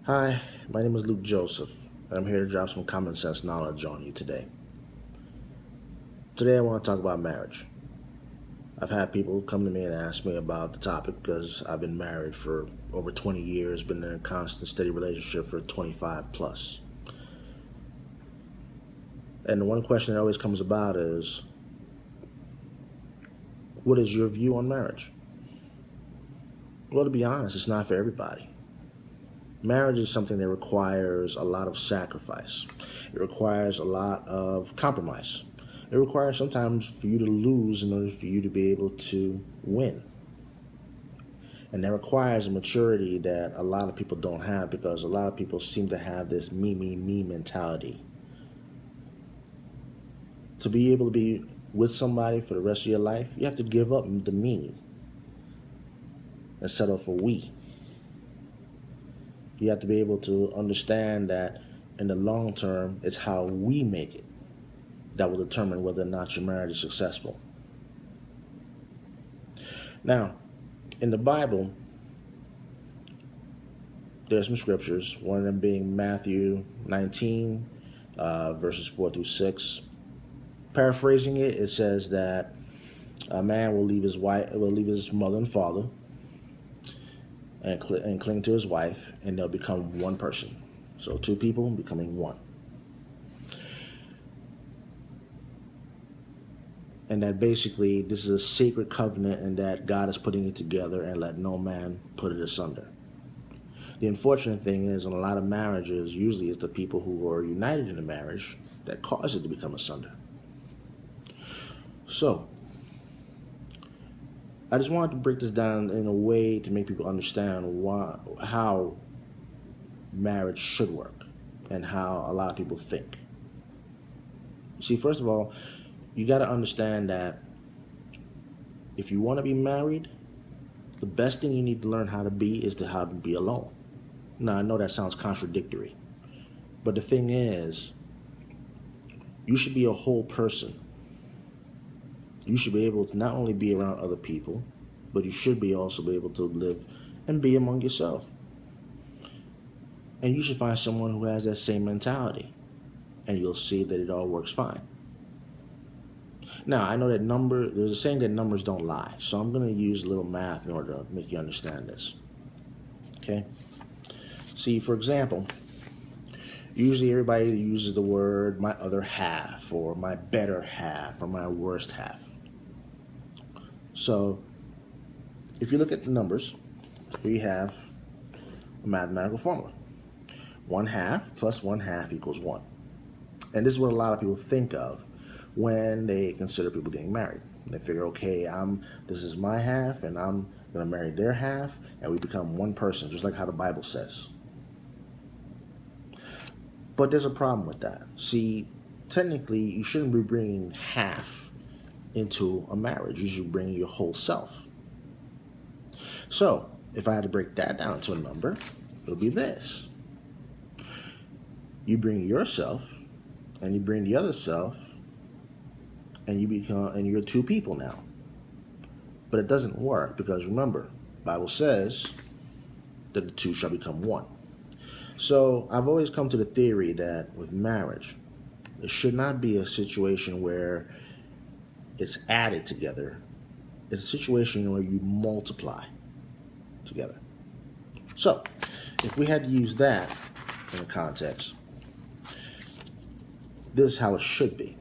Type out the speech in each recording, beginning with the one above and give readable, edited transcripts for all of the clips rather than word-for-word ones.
Hi, my name is Luke Joseph, and I'm here to drop some common sense knowledge on you today. Today, I want to talk about marriage. I've had people come to me and ask me about the topic because I've been married for over 20 years, been in a constant, steady relationship for 25 plus. And the one question that always comes about is, what is your view on marriage? Well, to be honest, it's not for everybody. Marriage is something that requires a lot of sacrifice. It requires a lot of compromise. It requires sometimes for you to lose in order for you to be able to win. And that requires a maturity that a lot of people don't have because a lot of people seem to have this me mentality. To be able to be with somebody for the rest of your life, you have to give up the me and settle for we. You have to be able to understand that in the long term, it's how we make it that will determine whether or not your marriage is successful. Now, in the Bible, there's some scriptures, one of them being Matthew 19, verses 4 through 6. Paraphrasing it, it says that a man will leave his mother and father, and cling to his wife, and they'll become one person. So two people becoming one. And that basically this is a sacred covenant and that God is putting it together and let no man put it asunder. The unfortunate thing is in a lot of marriages, usually it's the people who are united in a marriage that cause it to become asunder. So, I just wanted to break this down in a way to make people understand how marriage should work and how a lot of people think. See, first of all, you got to understand that if you want to be married, the best thing you need to learn how to be is how to be alone. Now, I know that sounds contradictory, but the thing is, you should be a whole person. You should be able to not only be around other people, but you should also be able to live and be among yourself. And you should find someone who has that same mentality, and you'll see that it all works fine. Now, I know that there's a saying that numbers don't lie, so I'm going to use a little math in order to make you understand this. Okay? See, for example, usually everybody uses the word my other half, or my better half, or my worst half. So, if you look at the numbers, here you have a mathematical formula. 1/2 plus 1/2 equals 1. And this is what a lot of people think of when they consider people getting married. They figure, okay, this is my half, and I'm going to marry their half, and we become one person, just like how the Bible says. But there's a problem with that. See, technically, you shouldn't be bringing half into a marriage. You should bring your whole self. So, if I had to break that down to a number, it'll be this. You bring yourself, and you bring the other self, and you're two people now. But it doesn't work because remember, the Bible says that the two shall become one. So I've always come to the theory that with marriage, it should not be a situation where it's added together. It's a situation where you multiply together. So, if we had to use that in a context, this is how it should be.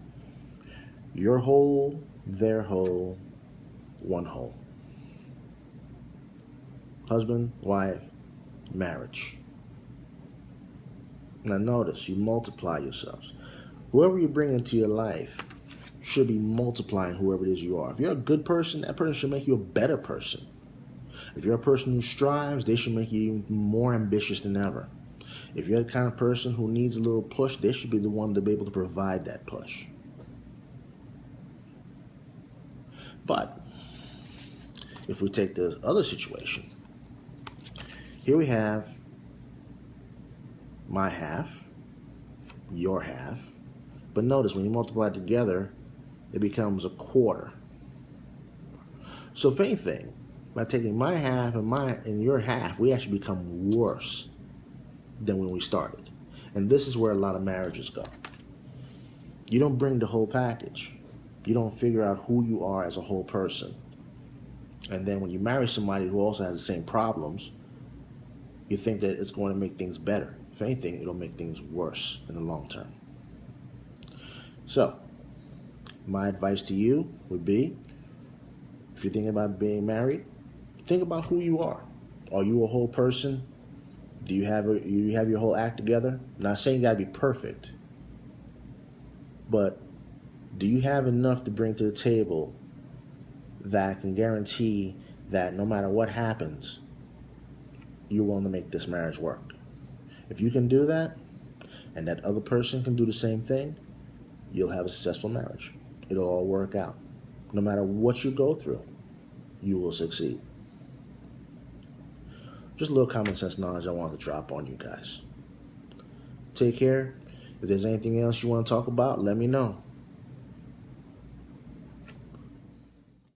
Your whole, their whole, one whole. Husband, wife, marriage. Now notice, you multiply yourselves. Whoever you bring into your life should be multiplying whoever it is you are. If you're a good person, that person should make you a better person. If you're a person who strives, they should make you more ambitious than ever. If you're the kind of person who needs a little push, they should be the one to be able to provide that push. But if we take the other situation, here we have my half, your half, but notice when you multiply it together, it becomes a quarter. So if anything, by taking my half and your half, we actually become worse. than when we started. And this is where a lot of marriages go. You don't bring the whole package. You don't figure out who you are as a whole person. And then when you marry somebody who also has the same problems, you think that it's going to make things better. If anything, it'll make things worse in the long term. So, my advice to you would be, if you're thinking about being married, think about who you are. Are you a whole person? Do you have your whole act together? I'm not saying you gotta be perfect, but do you have enough to bring to the table that can guarantee that no matter what happens, you're willing to make this marriage work? If you can do that, and that other person can do the same thing, you'll have a successful marriage. It'll all work out. No matter what you go through, you will succeed. Just a little common sense knowledge I wanted to drop on you guys. Take care. If there's anything else you want to talk about, let me know.